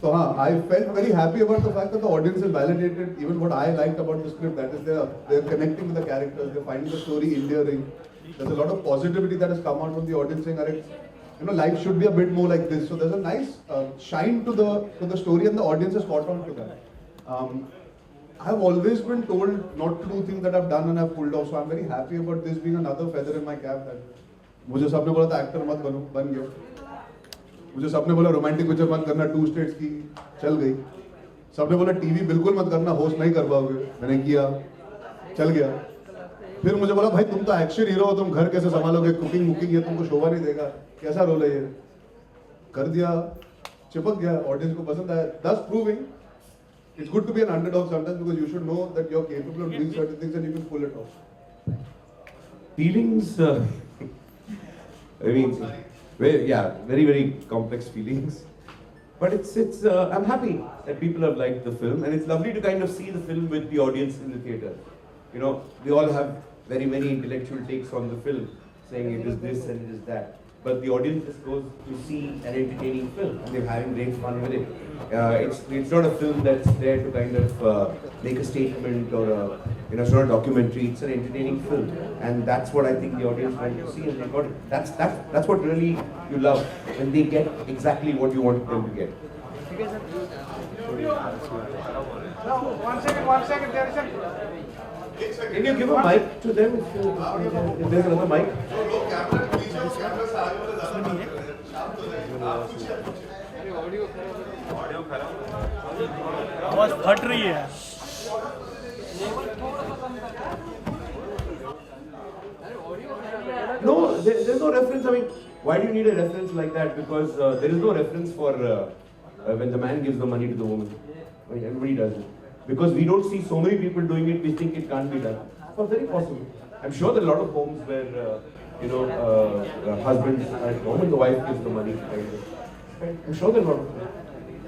So I felt very happy about the fact that the audience has validated even what I liked about the script. That is, they're connecting with the characters, they're finding the story endearing. There's a lot of positivity that has come out from the audience saying, "Arey, you know, life should be a bit more like this." So there's a nice shine to the story, and the audience is caught on to that. I've always been told not to do things that I've done and I've pulled off. So I'm very happy about this being another feather in my cap. That मुझे सबने बोला था actor मत बनो, बन गया. मुझे सबने बोला रोमांटिक पिक्चर मत करना, 2 स्टेट्स की, चल गई. सबने बोला टीवी बिल्कुल मत करना, होस्ट नहीं कर पाओगे, मैंने किया, चल गया. फिर मुझे बोला भाई तुम तो एक्शन हीरो हो, तुम घर कैसे संभालोगे, कुकिंग मुकिंग ये तुमको शोभा नहीं देगा, कैसा रोल है ये, कर दिया, चिपक गया, ऑडियंस को पसंद आया. Thus proving it's good to be an underdog sometimes because you should know that you're capable of doing certain things and you can pull it off. Feelings, I mean, very, very complex feelings. But I'm happy that people have liked the film, and it's lovely to kind of see the film with the audience in the theatre. You know, we all have very many intellectual takes on the film, saying it is this and it is that. But the audience just goes to see an entertaining film, and they're having great fun with it. It's not a film that's there to kind of make a statement or it's not a documentary. It's an entertaining film, and that's what I think the audience wants to see, and they got it. That's what really you love, when they get exactly what you want them to get. No, one second, there is a... Can you give a mic to them if there's another mic? आवाज फट रही है. No, there's no reference. I mean, why do you need a reference like that? Because there is no reference for when the man gives the money to the woman. I mean, everybody does it. Because we don't see so many people doing it, we think it can't be done. So very possible. I'm sure there are a lot of homes where husbands are at home and the wife gives the money. I'm sure there are a lot of them.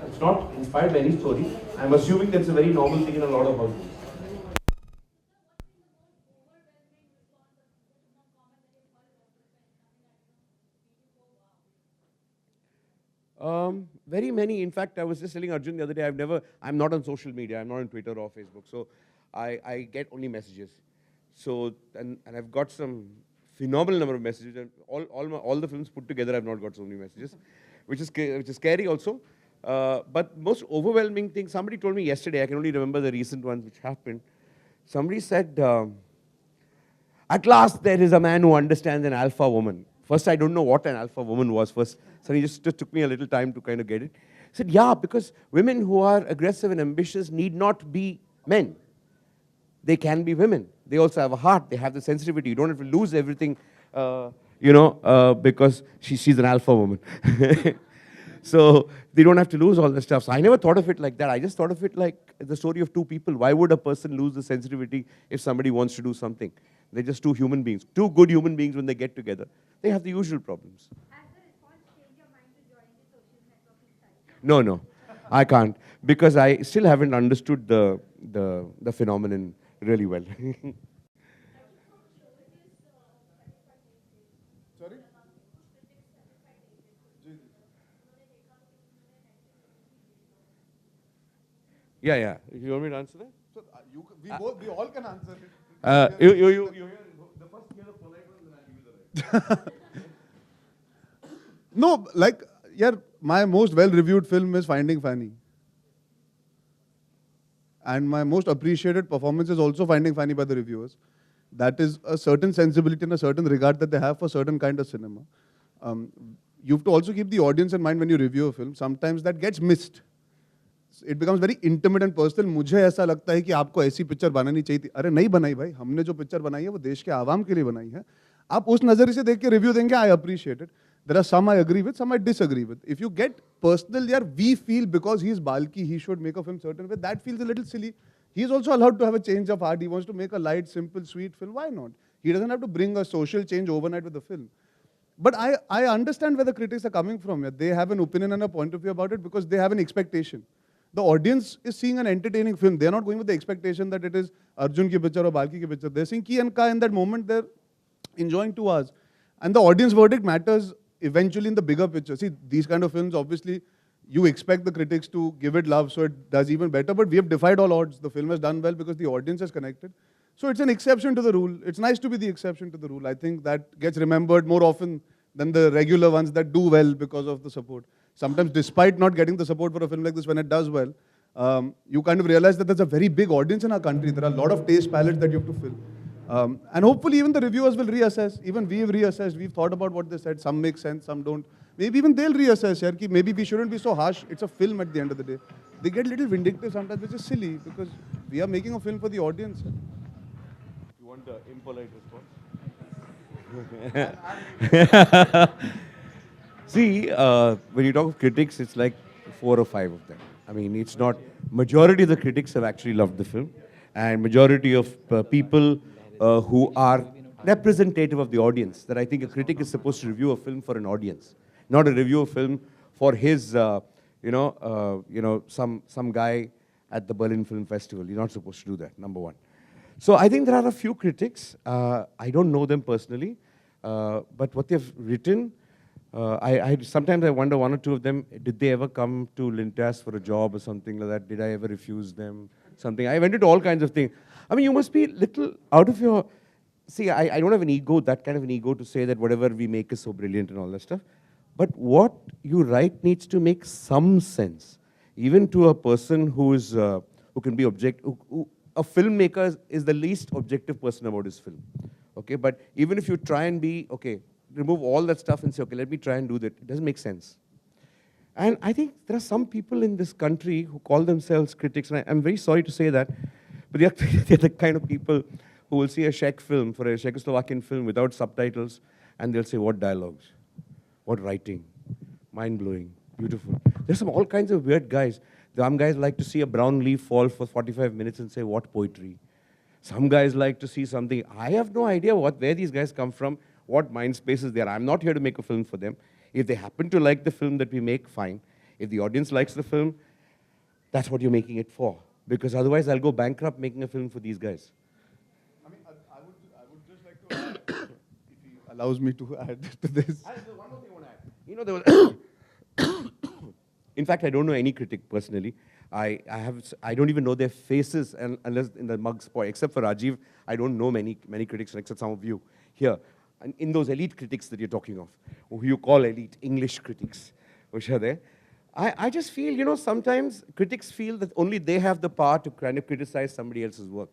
It's not inspired by any story. I'm assuming that's a very normal thing in a lot of houses. Very many. In fact, I was just telling Arjun the other day, I'm not on social media. I'm not on Twitter or Facebook. So I get only messages. So, and I've got some phenomenal number of messages. And all the films put together, I've not got so many messages, which is scary also. But most overwhelming thing, somebody told me yesterday, I can only remember the recent ones which happened. Somebody said, at last there is a man who understands an alpha woman. First, I don't know what an alpha woman was first. So he just took me a little time to kind of get it. He said, yeah, because women who are aggressive and ambitious need not be men. They can be women. They also have a heart. They have the sensitivity. You don't have to lose everything, because she's an alpha woman. So they don't have to lose all the stuff. So I never thought of it like that. I just thought of it like the story of two people. Why would a person lose the sensitivity if somebody wants to do something? They're just two human beings. Two good human beings, when they get together, they have the usual problems. Has the response changed your mind to join the social networking site? No, I can't. Because I still haven't understood the phenomenon really well. Sorry? Yeah. You want me to answer that? So we all can answer it. You the first year of polite one, then I'll give you the right. No, like, yeah, my most well-reviewed film is Finding Fanny. And my most appreciated performance is also Finding Fanny by the reviewers. That is a certain sensibility and a certain regard that they have for certain kind of cinema. You have to also keep the audience in mind when you review a film. Sometimes that gets missed. It becomes very intimate and personal. मुझे ऐसा लगता है कि आपको ऐसी picture बनानी चाहिए थी. अरे नहीं बनाई भाई, हमने जो पिक्चर बनाई है वो देश के आवाम के लिए बनाई है. आप उस नजरिए से देख के रिव्यू देंगे, I appreciate it. There are some I agree with, some I disagree with. If you get personal, yeah, we feel because he's Balki, he should make a film certain way. That feels a little silly. He's also allowed to have a change of heart. He wants to make a light, simple, sweet film. Why not? He doesn't have to bring a social change overnight with the film. But I understand where the critics are coming from. Yeah. They have an opinion and a point of view about it because they have an expectation. The audience is seeing an entertaining film. They're not going with the expectation that it is Arjun ki picture or Balki ki picture. They're seeing Ki and Ka in that moment. They're enjoying 2 hours. And the audience verdict matters eventually in the bigger picture. See, these kind of films, obviously, you expect the critics to give it love so it does even better, but we have defied all odds. The film has done well because the audience has connected. So it's an exception to the rule. It's nice to be the exception to the rule. I think that gets remembered more often than the regular ones that do well because of the support. Sometimes despite not getting the support for a film like this, when it does well, you kind of realize that there's a very big audience in our country. There are a lot of taste palettes that you have to fill. And hopefully even the reviewers will reassess. Even we have reassessed. We've thought about what they said. Some make sense, some don't. Maybe even they'll reassess, yaar, ki maybe we shouldn't be so harsh. It's a film at the end of the day. They get a little vindictive sometimes, which is silly because we are making a film for the audience. You want the impolite response? See, when you talk of critics, it's like 4 or 5 of them. I mean, it's not, majority of the critics have actually loved the film, and majority of people who are representative of the audience, that I think a critic is supposed to review a film for an audience, not a review of film for his, some guy at the Berlin Film Festival. You're not supposed to do that, number one. So I think there are a few critics. I don't know them personally, but what they've written, sometimes I wonder, one or two of them, did they ever come to Lintas for a job or something like that? Did I ever refuse them? Something. I went into all kinds of things. I mean, you must be little out of your... See, I don't have an ego, that kind of an ego to say that whatever we make is so brilliant and all that stuff. But what you write needs to make some sense. Even to a person who is, who can be a filmmaker is the least objective person about his film. Okay, but even if you try and be, okay, remove all that stuff and say, okay, let me try and do that, it doesn't make sense. And I think there are some people in this country who call themselves critics, and I'm very sorry to say that, but they're the kind of people who will see a Czech film, for a Czechoslovakian film without subtitles, and they'll say, what dialogues, what writing, mind-blowing, beautiful. There's all kinds of weird guys. Some guys like to see a brown leaf fall for 45 minutes and say, what poetry. Some guys like to see something. I have no idea where these guys come from, what mind spaces they are. I'm not here to make a film for them. If they happen to like the film that we make, fine. If the audience likes the film, that's what you're making it for. Because otherwise I'll go bankrupt making a film for these guys. I mean, I would just like to add, if he allows me to add to this. One more thing I want to add. You know, there was in fact, I don't know any critic personally. I don't even know their faces unless in the mug spoil. Except for Rajiv, I don't know many critics except some of you here. And in those elite critics that you're talking of, who you call elite English critics, which are there, I just feel, you know, sometimes critics feel that only they have the power to kind of criticize somebody else's work.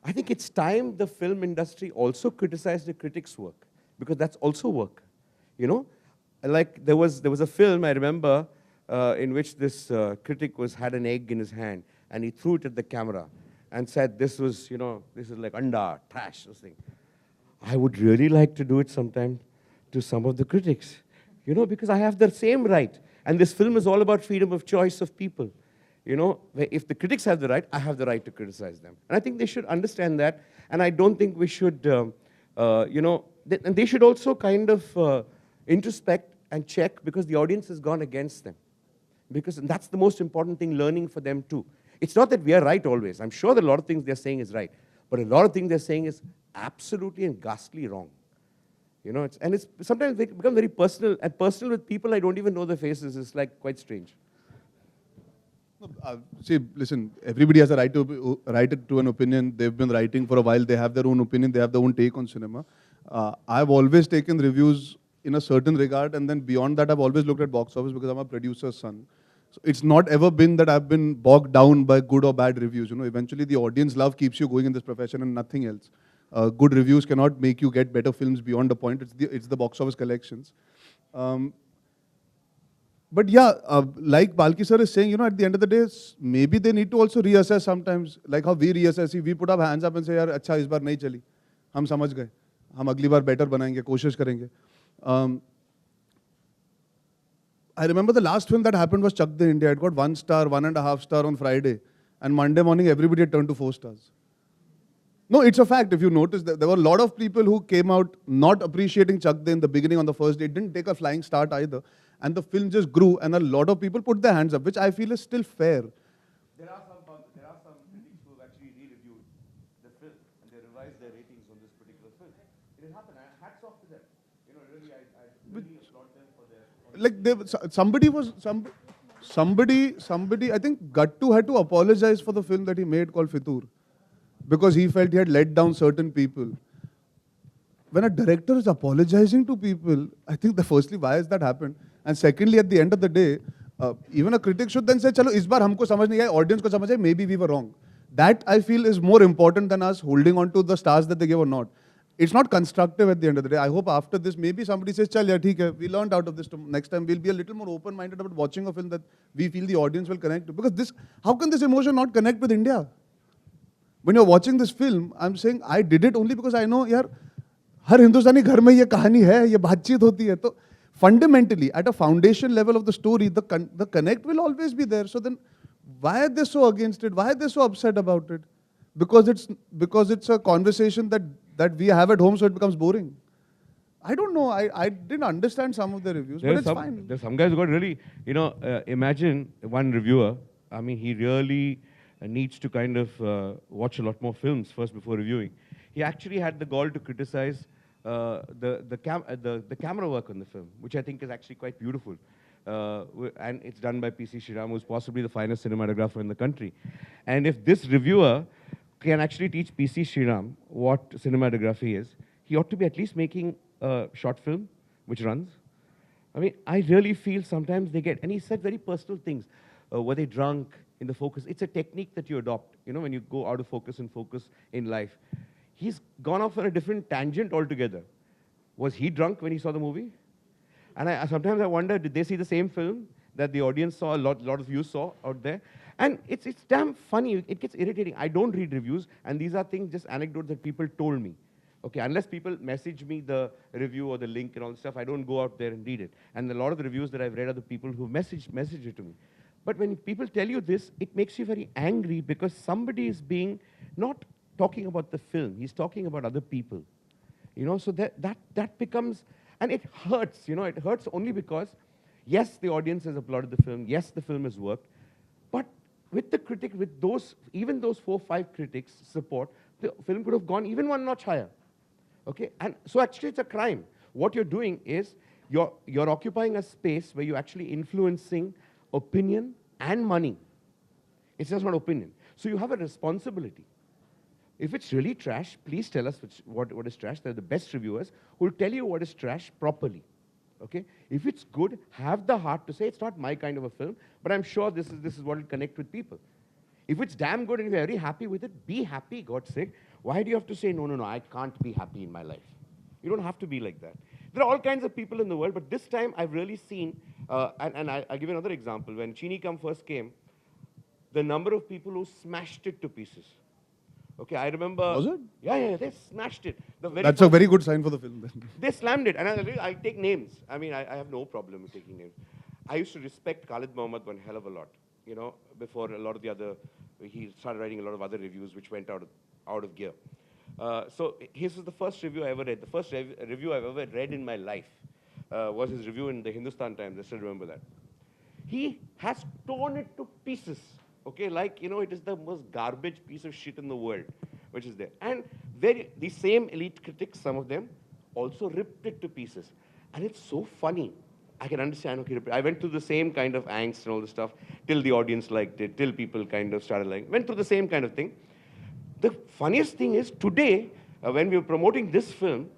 I think it's time the film industry also criticized the critics' work, because that's also work, you know? Like there was a film, I remember, in which this critic had an egg in his hand, and he threw it at the camera and said, this was, you know, this is like anda, trash, this thing. I would really like to do it sometime to some of the critics, you know, because I have the same right. And this film is all about freedom of choice of people. You know, if the critics have the right, I have the right to criticize them. And I think they should understand that. And I don't think we should, you know, and they should also kind of introspect and check, because the audience has gone against them. Because that's the most important thing, learning for them too. It's not that we are right always. I'm sure that a lot of things they're saying is right. But a lot of things they're saying is absolutely and ghastly wrong. You know, it's sometimes they become very personal, and personal with people I don't even know their faces. It's like quite strange. See, listen, everybody has a right to an opinion. They've been writing for a while. They have their own opinion. They have their own take on cinema. I've always taken reviews in a certain regard, and then beyond that, I've always looked at box office because I'm a producer's son. So it's not ever been that I've been bogged down by good or bad reviews. You know, eventually the audience love keeps you going in this profession and nothing else. Good reviews cannot make you get better films beyond a point. It's the box office collections. But yeah, like Balki sir is saying, you know, at the end of the day, maybe they need to also reassess sometimes, like how we reassess. We put our hands up and say, "Yaar, अच्छा इस बार नहीं चली, हम समझ गए, हम अगली बार better बनाएंगे, कोशिश करेंगे." I remember the last film that happened was Chak De India. It got 1 star, 1.5 star on Friday, and Monday morning everybody had turned to 4 stars. No, it's a fact. If you notice, there were a lot of people who came out not appreciating Chak De in the beginning on the first day. It didn't take a flying start either. And the film just grew, and a lot of people put their hands up, which I feel is still fair. There are some critics who have actually re-reviewed the film, and they revised their ratings on this particular film. It has happened. Hats off to them. You know, really, I really applaud them for their... Like, somebody was... somebody, I think Gattu had to apologize for the film that he made called Fitur because he felt he had let down certain people. When a director is apologizing to people, I think firstly, why has that happened? And secondly, at the end of the day, even a critic should then say, "Chalo, is baar humko samajh nahi aaya, audience ko samajh aaya, maybe we were wrong." That I feel is more important than us holding on to the stars that they give or not. It's not constructive at the end of the day. I hope after this, maybe somebody says, "Chal, yeah, theek hai, we learned out of this. Next time, we'll be a little more open-minded about watching a film that we feel the audience will connect to." Because this, how can this emotion not connect with India? When you're watching this film, I'm saying I did it only because I know, yaar, हर हिंदुस्तानी घर में ये कहानी है, ये बातचीत होती है. तो fundamentally, at a foundation level of the story, the connect will always be there. So then, why are they so against it? Why are they so upset about it? Because it's a conversation that we have at home, so it becomes boring. I don't know. I didn't understand some of the reviews, but it's fine. There's some guys who got really, imagine one reviewer. I mean, he really needs to kind of watch a lot more films first before reviewing. He actually had the gall to criticize the camera work on the film, which I think is actually quite beautiful. And it's done by P.C. Sriram, who's possibly the finest cinematographer in the country. And if this reviewer can actually teach P.C. Sriram what cinematography is, he ought to be at least making a short film which runs. I mean, I really feel sometimes they get, and he said very personal things. Were they drunk in the focus? It's a technique that you adopt, when you go out of focus and focus in life. He's gone off on a different tangent altogether. Was he drunk when he saw the movie? And sometimes I wonder, did they see the same film that the audience saw, a lot of you saw out there? And it's damn funny. It gets irritating. I don't read reviews, and these are things, just anecdotes that people told me. Okay, unless people message me the review or the link and all the stuff, I don't go out there and read it. And a lot of the reviews that I've read are the people who message it to me. But when people tell you this, it makes you very angry because somebody is being not talking about the film. He's talking about other people. So that becomes, and it hurts, it hurts only because, yes, the audience has applauded the film, yes, the film has worked, but with the critic, with even those 4 or 5 critics support, the film could have gone even one notch higher. Okay, and so actually it's a crime. What you're doing is, you're occupying a space where you're actually influencing opinion and money. It's just not opinion. So you have a responsibility. If it's really trash, please tell us what is trash. They're the best reviewers who will tell you what is trash properly. Okay? If it's good, have the heart to say it's not my kind of a film, but I'm sure this is what will connect with people. If it's damn good and you're very happy with it, be happy, God's sake. Why do you have to say, no, I can't be happy in my life? You don't have to be like that. There are all kinds of people in the world, but this time I've really seen, and I'll give you another example. When Chini Kam first came, the number of people who smashed it to pieces. Okay, I remember. Was it? Yeah, they smashed it. That's a very good sign for the film then. They slammed it, and I take names. I mean, I have no problem with taking names. I used to respect Khalid Mohammed one hell of a lot, before a lot of the other, he started writing a lot of other reviews which went out of gear. So his was the first review I ever read. The first review I've ever read in my life was his review in the Hindustan Times. I still remember that. He has torn it to pieces. Okay, it is the most garbage piece of shit in the world, which is there. And the same elite critics, some of them, also ripped it to pieces. And it's so funny. I can understand, okay, I went through the same kind of angst and all this stuff, till the audience liked it, till people kind of started liking it. Went through the same kind of thing. The funniest thing is, today, when we were promoting this film,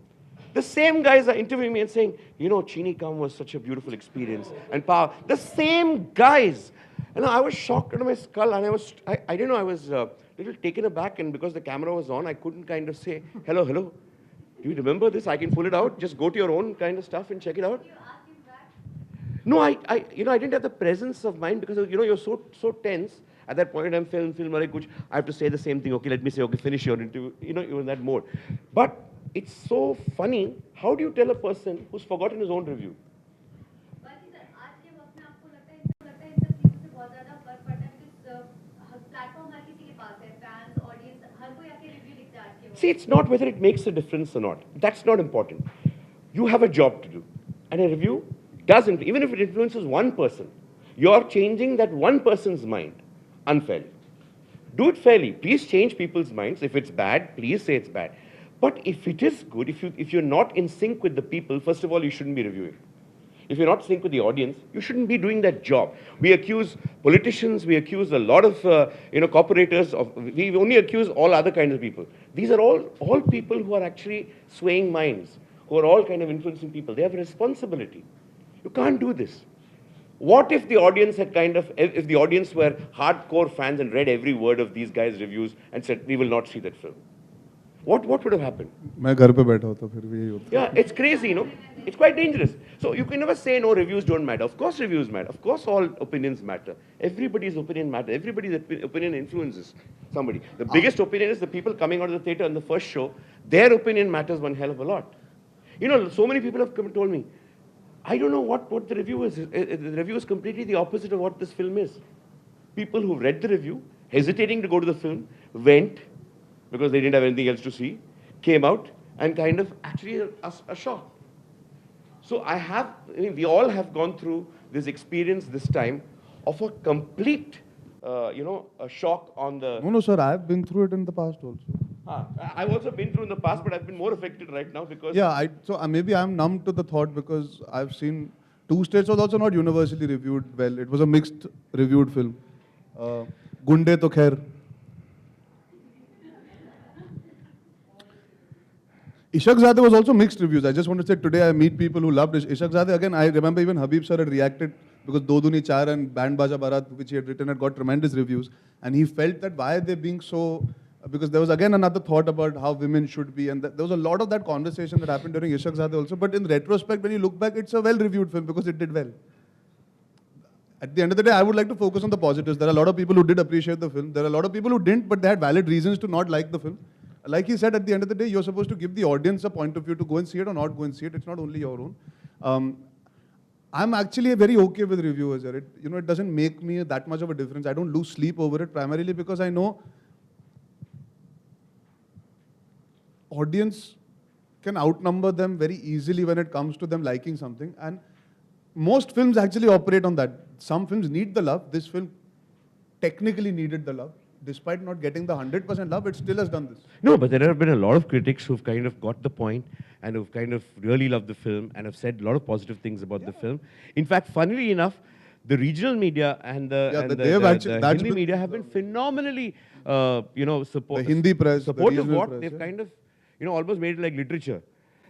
the same guys are interviewing me and saying, Chini Kam was such a beautiful experience, and power. The same guys. I was shocked into my skull, and I didn't know, I was a little taken aback, and because the camera was on, I couldn't kind of say, hello, do you remember this? I can pull it out, just go to your own kind of stuff and check it out. Did you ask him back? No, I didn't have the presence of mind because, you're so tense. At that point, I'm film, I have to say the same thing. Okay, let me say, okay, finish your interview. You're in that mode. But it's so funny. How do you tell a person who's forgotten his own review? See, it's not whether it makes a difference or not. That's not important. You have a job to do. And a review doesn't, even if it influences one person, you're changing that one person's mind unfairly. Do it fairly. Please change people's minds. If it's bad, please say it's bad. But if it is good, if you're not in sync with the people, first of all, you shouldn't be reviewing. If you're not sync with the audience, you shouldn't be doing that job. We accuse politicians, we accuse a lot of corporators, we only accuse all other kinds of people. These are all people who are actually swaying minds, who are all kind of influencing people. They have a responsibility. You can't do this. What if the audience had if the audience were hardcore fans and read every word of these guys' reviews and said, we will not see that film? What would have happened? मैं घर पे बैठा होता फिर भी यही होता. Yeah, it's crazy, It's quite dangerous. So you can never say, no, reviews don't matter. Of course reviews matter. Of course all opinions matter. Everybody's opinion matters. Everybody's opinion influences somebody. The biggest opinion is the people coming out of the theater in the first show. Their opinion matters one hell of a lot. So many people have come and told me, I don't know what the review is. The review is completely the opposite of what this film is. People who read the review, hesitating to go to the film, went, because they didn't have anything else to see, came out, and kind of actually a shock. So we all have gone through this experience this time of a complete, a shock on the... No, sir, I've been through it in the past also. I've also been through in the past, but I've been more affected right now because... Yeah, maybe I'm numb to the thought because I've seen Two States was also not universally reviewed well. It was a mixed reviewed film. Gunde to khair. Ishaq Zadeh was also mixed reviews. I just want to say today I meet people who loved Ishaq Zadeh. Again, I remember even Habib sir had reacted because Do Duni Char and Band Baja Barat, which he had written, had got tremendous reviews. And he felt that why are they being so... Because there was again another thought about how women should be. And there was a lot of that conversation that happened during Ishaq Zadeh also. But in retrospect, when you look back, it's a well-reviewed film because it did well. At the end of the day, I would like to focus on the positives. There are a lot of people who did appreciate the film. There are a lot of people who didn't, but they had valid reasons to not like the film. Like he said, at the end of the day, you're supposed to give the audience a point of view to go and see it or not go and see it. It's not only your own. I'm actually very okay with reviewers here. It doesn't make me that much of a difference. I don't lose sleep over it, primarily because I know audience can outnumber them very easily when it comes to them liking something. And most films actually operate on that. Some films need the love. This film technically needed the love. Despite not getting the 100% love, it still has done this. No, but there have been a lot of critics who've kind of got the point and who've kind of really loved the film and have said a lot of positive things about the film. In fact, funnily enough, the regional media and the Hindi media have been phenomenally, supportive. The Hindi press, supportive. The What press, they've kind of, almost made it like literature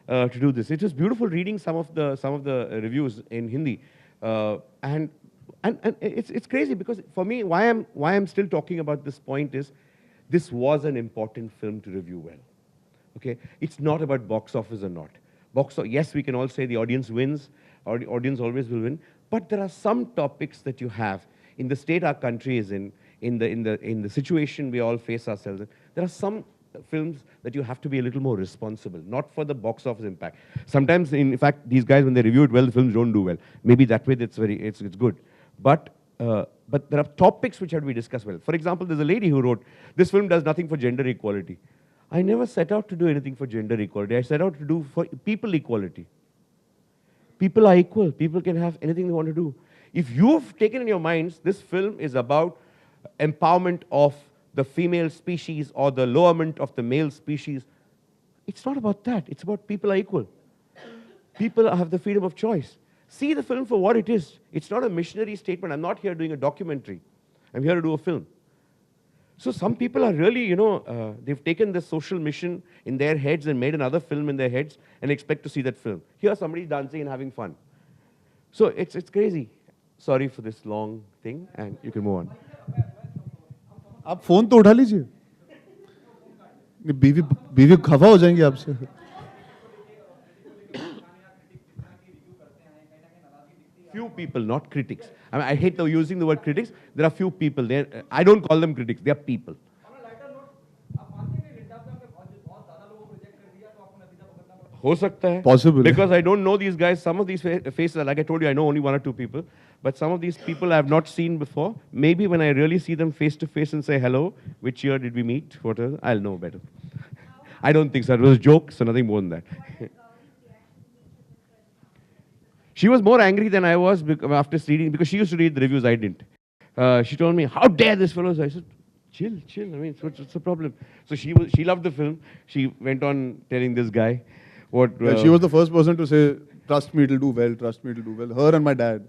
to do this. It was beautiful reading some of the reviews in Hindi, and it's crazy because for me, why I'm still talking about this point is, this was an important film to review well. Okay, it's not about box office or not. Yes, we can all say the audience wins, or the audience always will win. But there are some topics that you have in the state our country is in the situation we all face ourselves in. There are some films that you have to be a little more responsible, not for the box office impact. Sometimes, in fact, these guys, when they review it well, the films don't do well. Maybe that way it's good. But there are topics which have to be discussed well. For example, there's a lady who wrote, this film does nothing for gender equality. I never set out to do anything for gender equality. I set out to do for people equality. People are equal. People can have anything they want to do. If you've taken in your minds, this film is about empowerment of the female species or the lowerment of the male species, it's not about that. It's about people are equal. People have the freedom of choice. See the film for what it is. It's not a missionary statement. I'm not here doing a documentary. I'm here to do a film. So some people are really, they've taken this social mission in their heads and made another film in their heads and expect to see that film. Here somebody's dancing and having fun. So it's crazy. Sorry for this long thing, and you can move on. आप phone तो उठा लीजिए. बीवी खफा हो जाएंगी आपसे. Few people, not critics. I mean, I hate using the word critics. There are few people there. I don't call them critics. They are people. हो सकता है. Possible. Because I don't know these guys. Some of these faces, like I told you, I know only 1 or 2 people. But some of these people I have not seen before. Maybe when I really see them face to face and say hello, which year did we meet? Whatever, I'll know better. I don't think so. It was a joke, so nothing more than that. She was more angry than I was after reading, because she used to read the reviews, I didn't. She told me, how dare this fellow? I said, chill. I mean, what's the problem? So she loved the film. She went on telling this guy what... she was the first person to say trust me, it'll do well. Trust me, it'll do well. Her and my dad.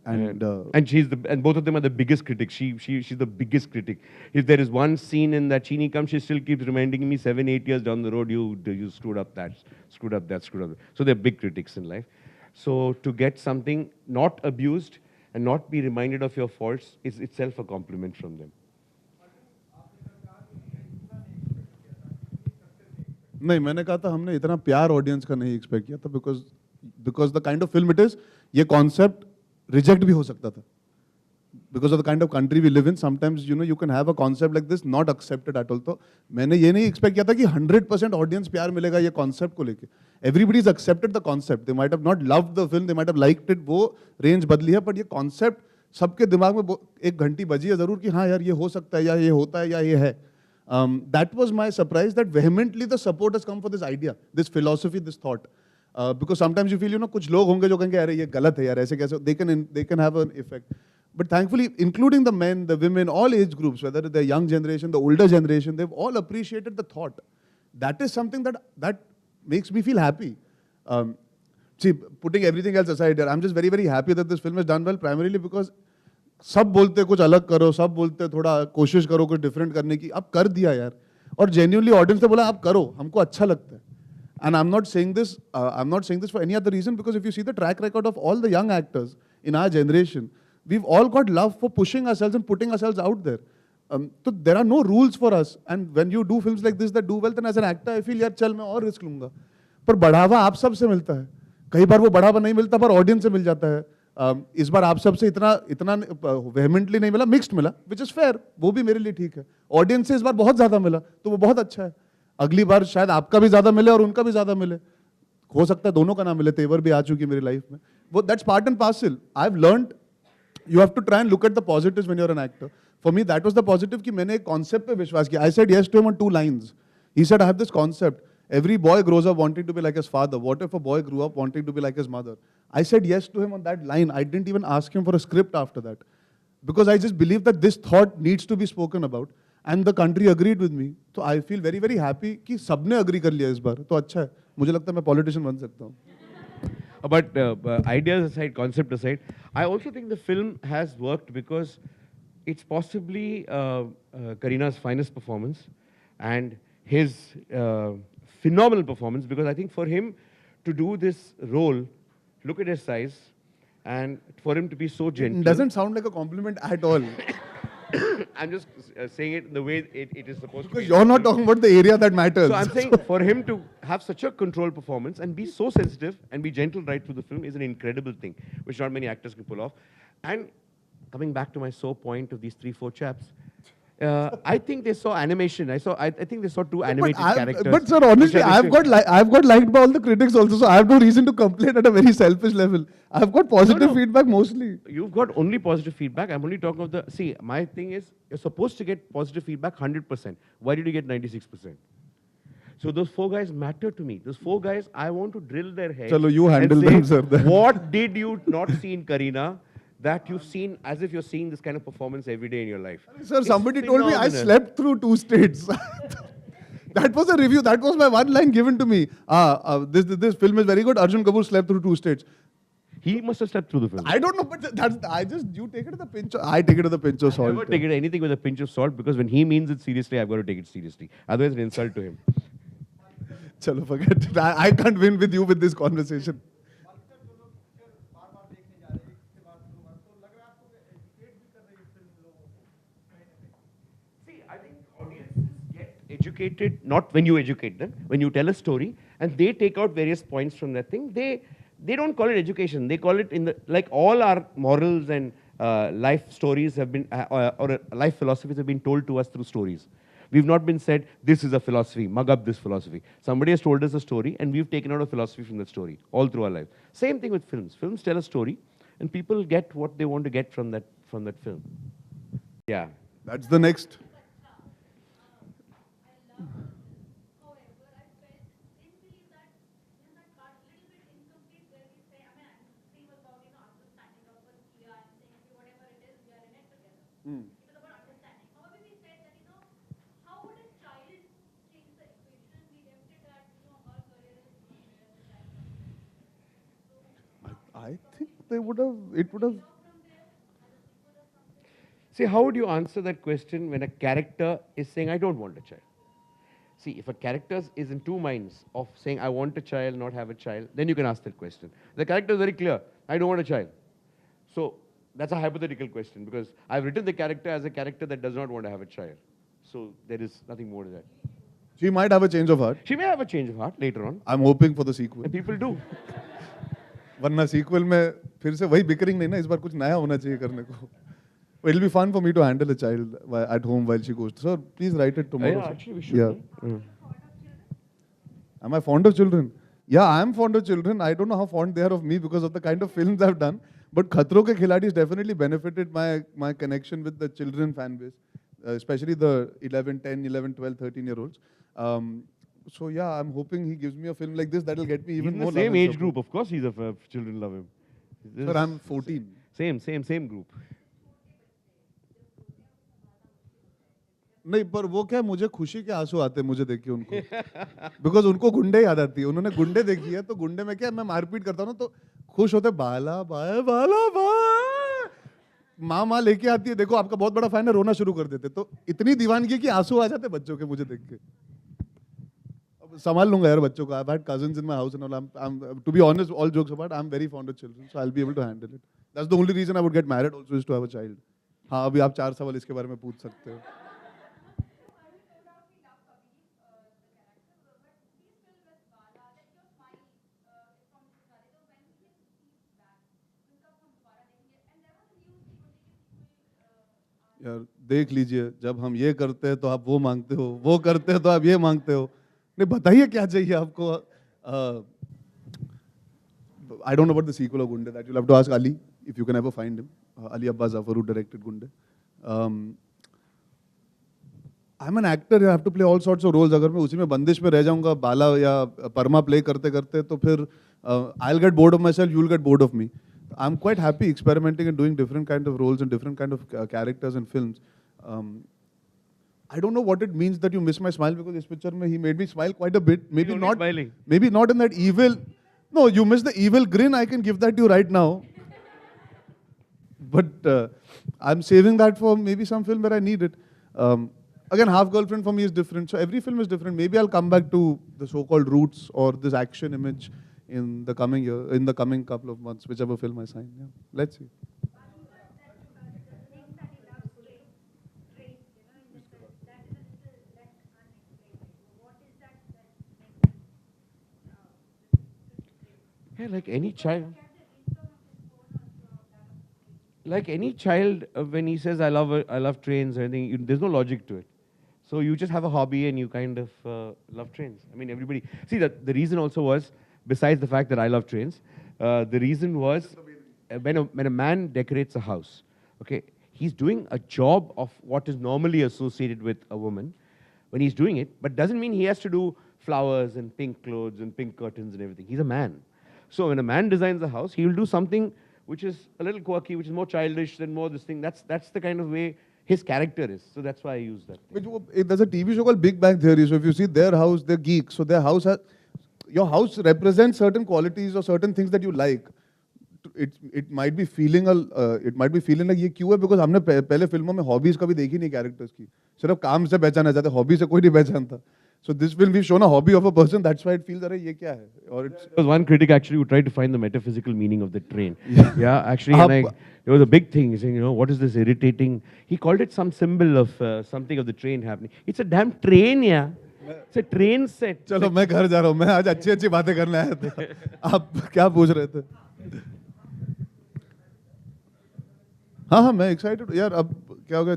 And and both of them are the biggest critics. She's the biggest critic. If there is one scene in that Chini comes, she still keeps reminding me 7-8 years down the road, you screwed up that, screwed up that, screwed up that. So they're big critics in life. So to get something not abused and not be reminded of your faults is itself a compliment from them. नहीं, मैंने कहा था हमने इतना प्यार audience का नहीं expect किया था because the kind of film it is, ये concept reject भी हो सकता था. Because of the kind of country we live in, sometimes you can have a concept like this not accepted at all. तो मैंने ये नहीं expect किया था कि 100% audience प्यार मिलेगा ये concept को लेके. Everybody's accepted the concept. They might have not loved the film, they might have liked it. वो range बदली है, but ये concept सबके दिमाग में एक घंटी बजी है जरूर कि हाँ यार ये हो सकता है या ये होता है या ये है. That was my surprise that vehemently the support has come for this idea, this philosophy, this thought. Because sometimes you feel कुछ लोग होंगे जो कहेंगे अरे ये गलत है यार ऐसे कैसे, they can have an effect. But thankfully, including the men, the women, all age groups, whether the young generation, the older generation, they've all appreciated the thought. That is something that makes me feel happy. See, putting everything else aside, I'm just very, very happy that this film is done well, primarily because सब बोलते कुछ अलग करो, सब बोलते थोड़ा कोशिश करो कुछ डिफरेंट करने की, अब कर दिया यार. और genuinely audience ने बोला आप करो, हमको अच्छा लगता है. And I'm not saying this for any other reason, because if you see the track record of all the young actors in our generation, we've all got love for pushing ourselves and putting ourselves out there. So there are no rules for us. And when you do films like this that do well, then as an actor, I feel यार चल मैं और risk लूँगा. पर बढ़ावा आप सब से मिलता है. कई बार वो बढ़ावा नहीं मिलता पर ऑडियंस से मिल जाता है. इस बार आप सबसे इतना वेहमेंटली नहीं मिला, मिक्स्ड मिला, विच इज फेयर, वो भी मेरे लिए ठीक है. ऑडियंस से इस बार बहुत ज्यादा मिला तो वो बहुत अच्छा है. अगली बार शायद आपका भी ज्यादा मिले और उनका भी ज्यादा मिले. हो सकता है दोनों का ना मिले. तेवर भी आ चुकी है मेरी लाइफ में. वो that's part and parcel. I have learned you have to try and look at the positives when you are an actor. For me that was the positive कि मैंने एक कॉन्सेप्ट पे विश्वास किया. I said yes to him on 2 lines. He said I have this concept. Every boy grows up wanting to be like his father. What if a boy grew up wanting to be like his mother? I said yes to him on that line. I didn't even ask him for a script after that. Because I just believe that this thought needs to be spoken about. And the country agreed with me. So I feel very, very happy कि सबने agree कर लिया इस बार. तो अच्छा है. मुझे लगता है मैं politician बन सकता हूँ. But ideas aside, concept aside, I also think the film has worked because it's possibly Karina's finest performance and his phenomenal performance, because I think for him to do this role, look at his size, and for him to be so gentle. It doesn't sound like a compliment at all. I'm just saying it in the way it is supposed to be. Because you're not talking about the area that matters. So I'm saying for him to have such a controlled performance and be so sensitive and be gentle right through the film is an incredible thing, which not many actors can pull off. And coming back to my sore point of these 3-4 chaps, I think they saw animation. I think they saw 2 animated characters. But sir, honestly, I've got liked by all the critics also, so I have no reason to complain at a very selfish level. I've got positive feedback mostly. You've got only positive feedback. I'm only talking of the... See, my thing is, you're supposed to get positive feedback 100%. Why did you get 96%? So those 4 guys matter to me. Those 4 guys, I want to drill their heads. Chalo, you handle them, sir. What did you not see in Kareena that you've seen as if you're seeing this kind of performance every day in your life? Sir, somebody told me I slept through 2 states. That was a review. That was my one line given to me. This film is very good. Arjun Kapoor slept through 2 states. He must have slept through the film. I don't know, but you take it with a pinch of, I take it with a pinch of salt. I never take it anything with a pinch of salt, because when he means it seriously, I've got to take it seriously. Otherwise, it's an insult to him. Chalo, forget it. I can't win with you with this conversation. Educated, not when you educate them, when you tell a story and they take out various points from that thing, they don't call it education. They call it, in the, like all our morals and life stories have been, or life philosophies have been told to us through stories. We've not been said, this is a philosophy, mug up this philosophy. Somebody has told us a story and we've taken out a philosophy from that story all through our life. Same thing with films. Films tell a story and people get what they want to get from that film. Yeah. That's the next. However, I felt didn't believe that that part a little bit incomplete where we say, I mean, I'm was about Arjun standing up for Kia and saying, okay, whatever it is, we are in it together. It was about understanding. However, we said that how would a child change the equation? We left it at her career is I think they would have. It would have. See, how would you answer that question when a character is saying, I don't want a child? See, if a character is in two minds of saying, I want a child, not have a child, then you can ask that question. The character is very clear, I don't want a child. So, that's a hypothetical question because I've written the character as a character that does not want to have a child. So, there is nothing more to that. She might have a change of heart. She may have a change of heart later on, I'm hoping for the sequel. and people do. वरना sequel में फिर से वही bickering नहीं ना, इस बार कुछ नया होना चाहिए करने को. It'll be fun for me to handle a child at home while she goes. So please write it tomorrow. Yeah, actually we should. Yeah. Am I fond of children? Yeah, I am fond of children. I don't know how fond they are of me because of the kind of films I've done. But Khatron Ke Khiladi definitely benefited my connection with the children fan base, especially the 11, 10, 11, 12, 13-year-olds. So yeah, I'm hoping he gives me a film like this that'll get me even He's in more the same love and age support. group, of course. Children love him. Sir, I'm 14. Same group. नहीं पर वो क्या मुझे खुशी के आंसू आते हैं मुझे देख के उनको बिकॉज उनको गुंडे याद आती है उन्होंने गुंडे देखी है तो गुंडे में क्या मैं मारपीट करता हूँ ना तो खुश होते बाला बाला बाला माँ लेके आती है देखो आपका बहुत बड़ा फैन है रोना शुरू कर देते तो इतनी दीवानगी की आंसू आ जाते बच्चों के मुझे देख के अब संभाल लूंगा यार बच्चों को I had cousins in my house and all to be honest all jokes apart I am very fond of children so I will be able to handle it that's the only reason I would get married also is to have a child हाँ अभी आप 4 सवाल इसके बारे में पूछ सकते हो यार देख लीजिए जब हम ये करते हैं तो आप वो मांगते हो वो करते हैं तो आप ये मांगते हो नहीं बताइए क्या चाहिए आपको I don't know about the sequel of Gunday that you have to ask Ali if you can ever find him Ali Abbas Zafar who directed Gunday I am an actor I have to play all sorts of roles अगर मैं उसी में बंदिश में रह जाऊंगा बाला या परमा play करते करते तो फिर I will get bored of my self you will get bored of me I'm quite happy experimenting and doing different kind of roles and different kind of characters in films. I don't know what it means that you miss my smile because this picture he made me smile quite a bit. Maybe You're not smiling. Maybe not in that evil. No, you miss the evil grin. I can give that to you right now. But I'm saving that for maybe some film where I need it. Again, Half Girlfriend for me is different. So every film is different. Maybe I'll come back to the so-called roots or this action image in the coming year, in the coming couple of months, whichever film I sign. Yeah. Let's see. Yeah, like any child. Like any child, when he says I love trains or anything, there's no logic to it. So you just have a hobby and you kind of love trains. I mean, everybody. See, the reason also was, besides the fact that I love trains, the reason was when a man decorates a house, okay, he's doing a job of what is normally associated with a woman when he's doing it, but doesn't mean he has to do flowers and pink clothes and pink curtains and everything. He's a man. So when a man designs a house, he will do something which is a little quirky, which is more childish than more this thing. That's the kind of way his character is. So that's why I use that. There's a TV show called Big Bang Theory. So if you see their house, they're geeks. So their house has, your house represents certain qualities or certain things that you like. It might be feeling like ये क्यों है because हमने पहले फिल्मों में hobbies कभी देखी नहीं characters की सिर्फ काम से पहचाना जाते hobby से कोई नहीं पहचानता. So this film we've shown a hobby of a person. That's why it feels अरे ये क्या है और it's There was one critic actually who tried to find the metaphysical meaning of the train. Yeah, actually, and there was a big thing saying, what is this irritating? He called it some symbol of something of the train happening. It's a damn train, yeah. It's a train set. चलो मैं घर जा रहा हूँ मैं आज अच्छी बातें करने आया था आप क्या पूछ रहे थे हाँ मैं एक्साइटेड यार अब क्या होगा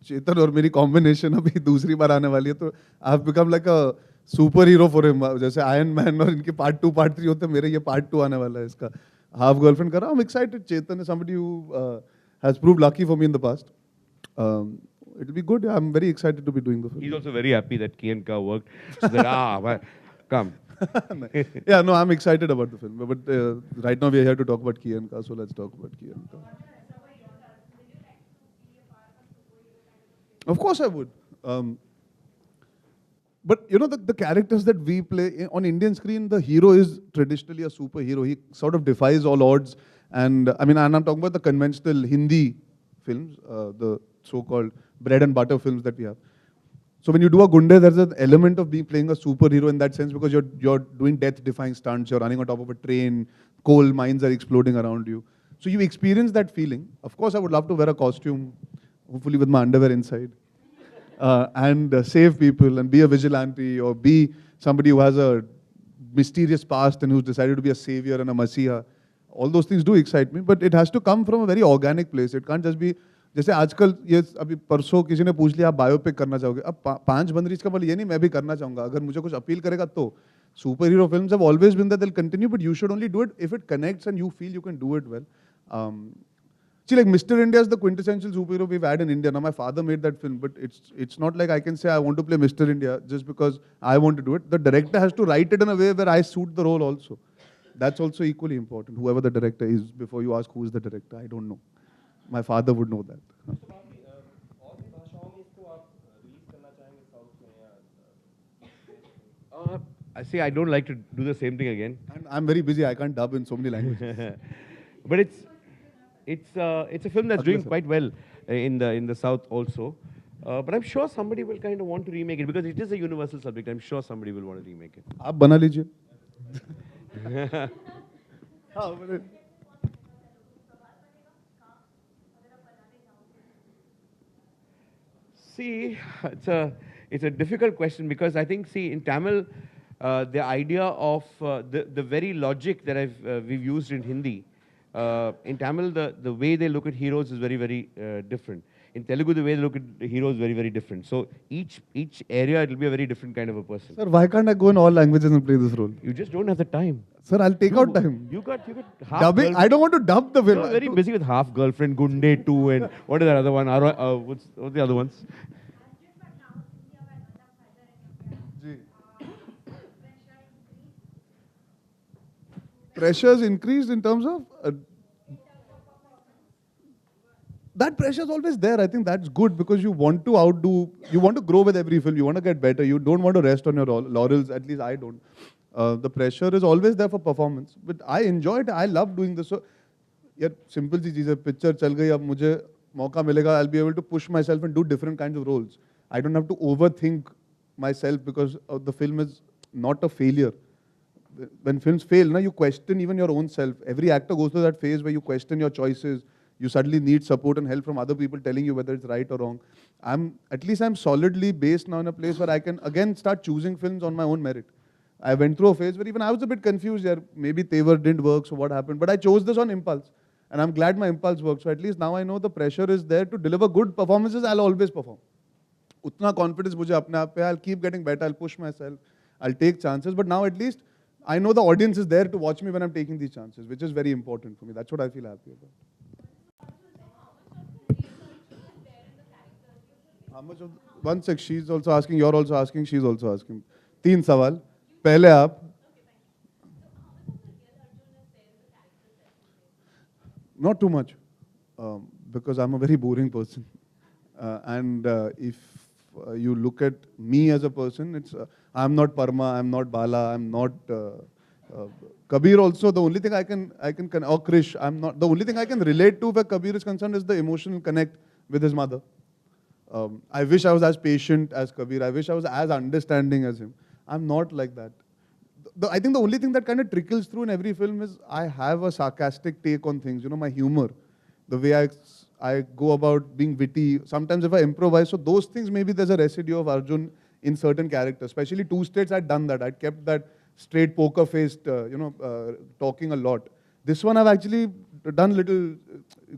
चेतन और मेरी कॉम्बिनेशन अभी दूसरी बार आने वाली है तो I have become like a super hero for him जैसे आयरन मैन और इनके पार्ट 2 पार्ट 3 होते हैं मेरे ये पार्ट 2 आने वाला है इसका हाफ गर्लफ्रेंड कर रहा हूँ I am excited Chetan is somebody who has proved lucky for me in the past it will be good. I'm very excited to be doing the film. He's also very happy that Kiyanka worked. So that, come. Yeah, no, I'm excited about the film. But right now we are here to talk about Kiyanka, so let's talk about Kiyanka. Of course I would. But you know, the characters that we play on Indian screen, the hero is traditionally a superhero. He sort of defies all odds. And I mean, and I'm talking about the conventional Hindi films, the so-called bread and butter films that we have. So when you do a gunde, there's an element of being playing a superhero in that sense because you're doing death-defying stunts. You're running on top of a train. Coal mines are exploding around you. So you experience that feeling. Of course, I would love to wear a costume, hopefully with my underwear inside, and save people and be a vigilante or be somebody who has a mysterious past and who's decided to be a savior and a messiah. All those things do excite me, but it has to come from a very organic place. It can't just be जैसे आजकल ये अभी परसों किसी ने पूछ लिया आप बायोपिक करना चाहोगे अब पांच बंदरीज का मतलब ये नहीं मैं भी करना चाहूंगा अगर मुझे कुछ अपील करेगा तो superhero films have always been that they will continue but you should only do it if it connects and you feel you can do it well See, like Mr. India is the quintessential superhero we've had in India. Now, my father made that film, but it's not like I can say I want to play Mr. India just because I want to do it. The director has to write it in a way where I suit the role also. That's also equally important. Whoever the director is, before you ask who is the director, I don't know. My father would know that. और भी भाषाओं में इसको आप release करना चाहेंगे south में या I see. I don't like to do the same thing again. And I'm very busy. I can't dub in so many languages. But it's a film that's doing quite well in the south also. But I'm sure somebody will kind of want to remake it because it is a universal subject. I'm sure somebody will want to remake it. आप बना लीजिए. हाँ, बने. See, it's a difficult question because I think, see, in Tamil, the idea of the very logic that we've used in Hindi, in Tamil, the way they look at heroes is very, very different. In Telugu, the way they look at the heroes is very, very different. So each area, it will be a very different kind of a person. Sir, why can't I go in all languages and play this role? You just don't have the time. Sir, I'll take out time. You got half Dubbing? girlfriend. I don't want to dub the film. You're very busy with half girlfriend, Gunde 2, and what is that other one? What's the other ones? Pressures increased in terms of that pressure is always there. I think that's good because you want to outdo, you want to grow with every film, you want to get better, you don't want to rest on your laurels, at least I don't. The pressure is always there for performance, but I enjoy it, I love doing this. So, yeah, simple सी चीज़ है, picture चल गई, अब मुझे मौका मिलेगा, I'll be able to push myself and do different kinds of roles. I don't have to overthink myself because the film is not a failure. When films fail, you question even your own self. Every actor goes through that phase where you question your choices. You suddenly need support and help from other people telling you whether it's right or wrong. At least I'm solidly based now in a place where I can again start choosing films on my own merit. I went through a phase where even I was a bit confused. Yeah, maybe Tevar didn't work, so what happened? But I chose this on impulse. And I'm glad my impulse worked. So at least now I know the pressure is there to deliver good performances. I'll always perform. Utna confidence mujhe apne aap pe hai. I'll keep getting better. I'll push myself. I'll take chances. But now at least I know the audience is there to watch me when I'm taking these chances, which is very important for me. That's what I feel happy about. How much of 1 sec, she's also asking, you're also asking, she's also asking. 3 सवाल. पहले आप. Not too much, because I'm a very boring person. And if you look at me as a person, I'm not Parma, I'm not Bala, I'm not Kabir. Also, the only thing I can or Krish, I'm not. The only thing I can relate to where Kabir is concerned is the emotional connect with his mother. I wish I was as patient as Kabir. I wish I was as understanding as him. I'm not like that. I think the only thing that kind of trickles through in every film is I have a sarcastic take on things. You know, my humor, the way I go about being witty. Sometimes if I improvise, so those things, maybe there's a residue of Arjun in certain characters. Especially Two States, I'd done that. I'd kept that straight poker-faced, talking a lot. This one I've actually done little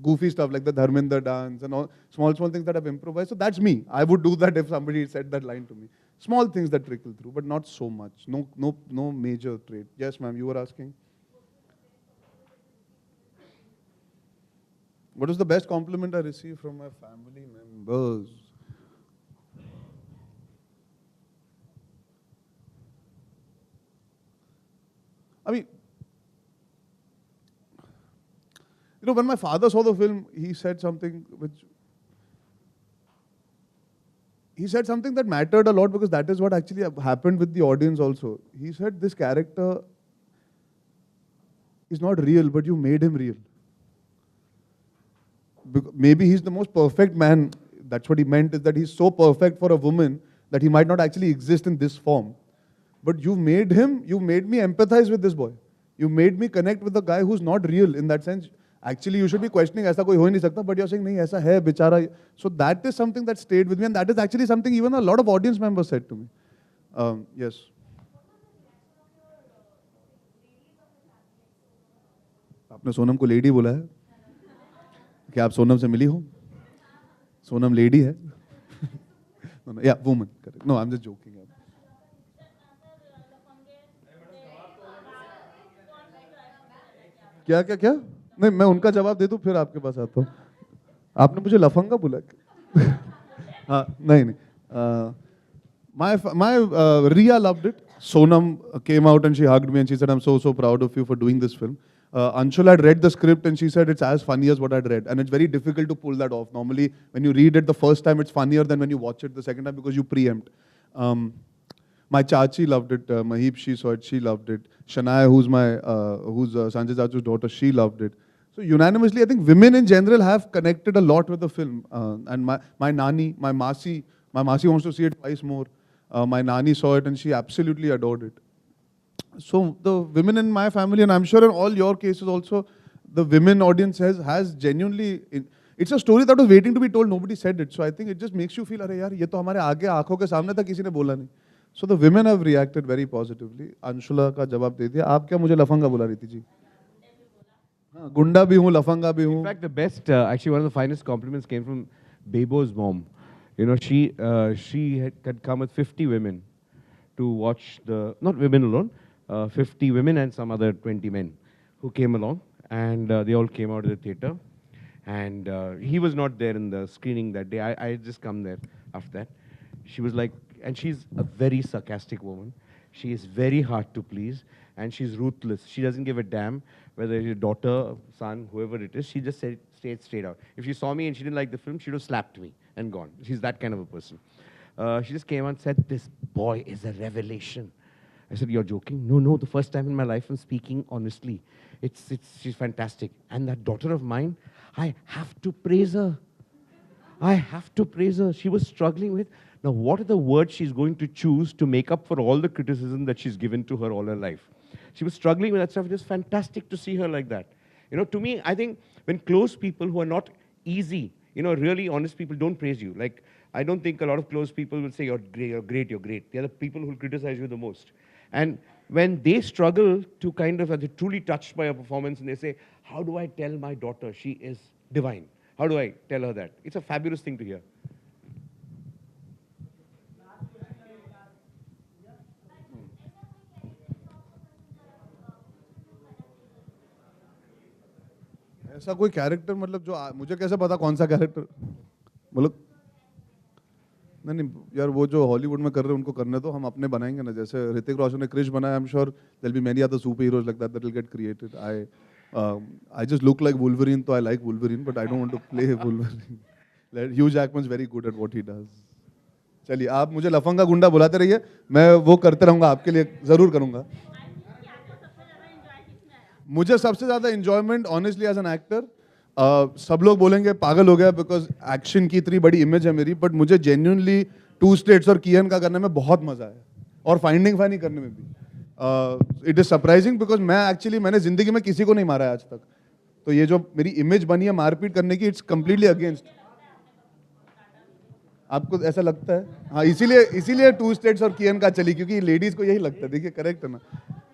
goofy stuff like the Dharminder dance and all small things that I've improvised. So that's me. I would do that if somebody said that line to me. Small things that trickle through, but not so much. No major trait. Yes, ma'am, you were asking. What is the best compliment I received from my family members? I mean, when my father saw the film, he said something which he said something that mattered a lot because that is what actually happened with the audience also. He said this character is not real, but you made him real. Maybe he's the most perfect man. That's what he meant, is that he's so perfect for a woman that he might not actually exist in this form. But you made me empathize with this boy. You made me connect with a guy who's not real in that sense. Actually, you should be questioning, ऐसा कोई हो ही नहीं सकता, but you're saying, नहीं, ऐसा है, बेचारा. So that is something that stayed with me, and that is actually something even a lot of audience members said to me. Yes. आपने सोनम को लेडी बोला है? क्या आप सोनम से मिली हो? सोनम लेडी है? No, yeah, woman. Correct. No, I'm just joking. क्या क्या क्या? नहीं, मैं उनका जवाब दे दूं फिर आपके पास आता हूँ. आपने मुझे लफंगा बोला? हाँ, नहीं. Ria loved it. Sonam came out and she hugged me and she said, "I'm so proud of you for doing this film." Anshul had read the script and she said it's as funny as what I'd read, and it's very difficult to pull that off. Normally, when you read it the first time, it's funnier than when you watch it the second time because you preempt. My chachi loved it. Mahib, she saw it. She loved it. Shania, who's Sanjay Chachu's daughter, she loved it. So unanimously, I think women in general have connected a lot with the film. And my nani, my masi wants to see it twice more. My nani saw it and she absolutely adored it. So the women in my family, and I'm sure in all your cases also, the women audience has genuinely, it's a story that was waiting to be told. Nobody said it. So I think it just makes you feel, अरे यार ये तो हमारे आगे आंखों के सामने था, किसी ने बोला नहीं. So the women have reacted very positively. Anshula का जवाब दे दिया. आप क्या मुझे लफंगा बोला रही थी जी? हाँ, गुंडा भी हूँ, लफंगा भी हूँ. In fact, the best, actually one of the finest compliments came from Bebo's mom. You know, she had come with 50 women to watch not women alone, 50 women and some other 20 men who came along, and they all came out of the theatre. And he was not there in the screening that day. I had just come there after that. She was like, and she's a very sarcastic woman. She is very hard to please, and she's ruthless. She doesn't give a damn whether it's your daughter, son, whoever it is. She just said straight out. If she saw me and she didn't like the film, she would have slapped me and gone. She's that kind of a person. She just came out and said, "This boy is a revelation." I said, "You're joking?" No, the first time in my life I'm speaking honestly. She's fantastic. And that daughter of mine, I have to praise her. I have to praise her. She was struggling with, now what are the words she's going to choose to make up for all the criticism that she's given to her all her life? She was struggling with that stuff. It was fantastic to see her like that. You know, to me, I think when close people who are not easy, you know, really honest people don't praise you. Like, I don't think a lot of close people will say, you're great. They're the people who will criticize you the most. And when they struggle to kind of, they're truly touched by a performance and they say, how do I tell my daughter she is divine? How do I tell her that? It's a fabulous thing to hear. ऐसा कोई character मतलब जो मुझे कैसे पता कौन सा character मतलब नहीं यार वो जो हॉलीवुड में कर रहे हैं उनको करने तो हम अपने बनाएंगे ना जैसे ऋतिक रोशन ने क्रिश बनाया I am sure there will be many other super heroes like that will get created I just look like Wolverine तो I like Wolverine but I don't want to play Wolverine Hugh Jackman is very good at what he does चलिए आप मुझे लफंगा गुंडा बुलाते रहिए मैं वो करते रहूंगा आपके लिए जरूर करूंगा मुझे सबसे ज्यादा enjoyment honestly as an actor सब लोग बोलेंगे पागल हो गया बिकॉज एक्शन की इतनी बड़ी इमेज है मेरी बट मुझे जेन्युइनली टू स्टेट्स और कियन का करने में बहुत मजा आया और फाइंडिंग फैनी करने में भी इट इज सरप्राइजिंग बिकॉज मैंने जिंदगी में किसी को नहीं मारा है आज तक तो ये जो मेरी इमेज बनी है मारपीट करने की इट्स कंप्लीटली अगेंस्ट आपको ऐसा लगता है हाँ इसीलिए टू स्टेट्स और कियन का चली क्योंकि लेडीज को यही लगता है देखिए करेक्ट है ना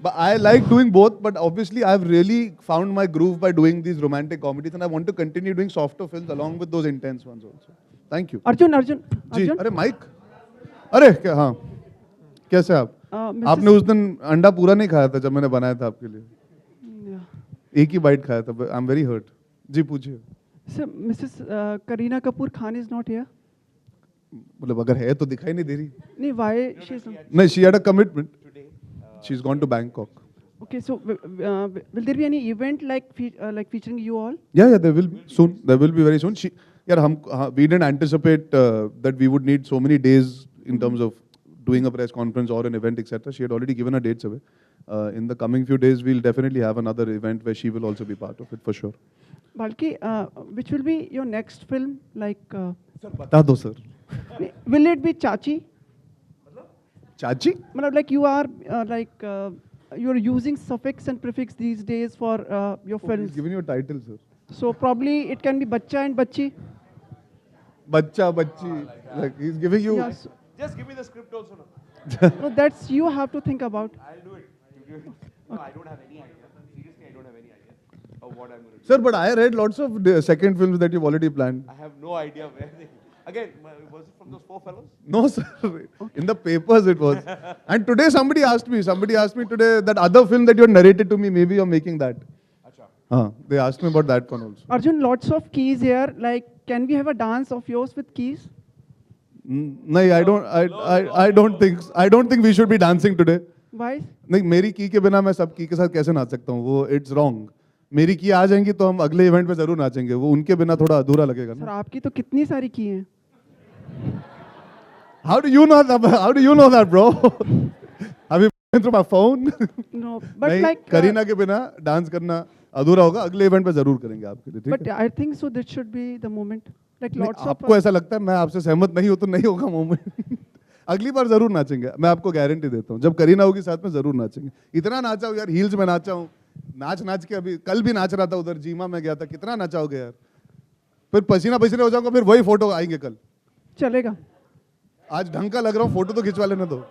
But I like doing both, but obviously I've really found my groove by doing these romantic comedies, and I want to continue doing softer films along with those intense ones also. Thank you. Arjun. जी, अरे mic, अरे क्या हाँ, कैसे आप? आपने उस दिन अंडा पूरा नहीं खाया था जब मैंने बनाया था आपके लिए. एक ही बाइट खाया था. I'm very hurt. जी पूछिए. Sir, Mrs. Kareena Kapoor Khan is not here. मतलब अगर है तो दिखाई नहीं दे रही. नहीं, why she is not? नहीं, she had a commitment. She's gone to Bangkok. Okay, so will there be any event like featuring you all? Yeah, there will be soon. There will be very soon. यार हम we didn't anticipate that we would need so many days in terms of doing a press conference or an event, etc. She had already given her dates away. In the coming few days, we'll definitely have another event where she will also be part of it for sure. Balki, which will be your next film? Like, Sir, bata do sir. will it be Chachi? Chachi? Matlab, like you are you're using suffix and prefix these days for your He's films. giving you a title, sir. So probably it can be Bachcha and Bachchi. Bacha, bachi. Like he's giving you. Yes. Just give me the script also. No? No, that's you have to think about. I'll do it. You give it. No, I don't have any idea. Seriously, I don't have any idea of what I'm going to do. Sir, but I read lots of the second films that you've already planned. I have no idea where they. Again, was it from those 4 fellows? No, sir. In the papers it was. And today somebody asked me today that other film that you had narrated to me, maybe you're making that. They asked me about that one also. Arjun, lots of keys here. Like, can we have a dance of yours with keys? No, I don't think we should be dancing today. Why? नहीं मेरी की के बिना मैं सब की के साथ कैसे नाच सकता हूँ वो इट्स रॉन्ग मेरी की आ जाएंगी तो हम अगले इवेंट पे जरूर नाचेंगे वो उनके बिना थोड़ा अधूरा लगेगा सर ना आपकी तो कितनी सारी की हैं. How do you know that bro have you been through my phone No, but नहीं like. करीना के बिना डांस करना अधूरा होगा अगले इवेंट पे जरूर करेंगे आपके लिए ठीक But है I think so. That should be the moment. Like नहीं, lots of. आपको ऐसा लगता है मैं आपसे सहमत नहीं हूँ तो नहीं होगा मोमेंट अगली बार जरूर नाचेंगे मैं आपको गारंटी देता हूँ जब करीना होगी साथ में जरूर नाचेंगे इतना नाचा हूँ यार हील्स में नाचा हूँ नाच के अभी कल भी नाच रहा था उधर जीमा में गया था कितना नाचाओगे यार फिर पसीना पसीने हो जाऊंगा फिर वही फोटो आएंगे कल चलेगा. आज ढंग का लग रहा हूँ फोटो तो खिंचवा लेने दो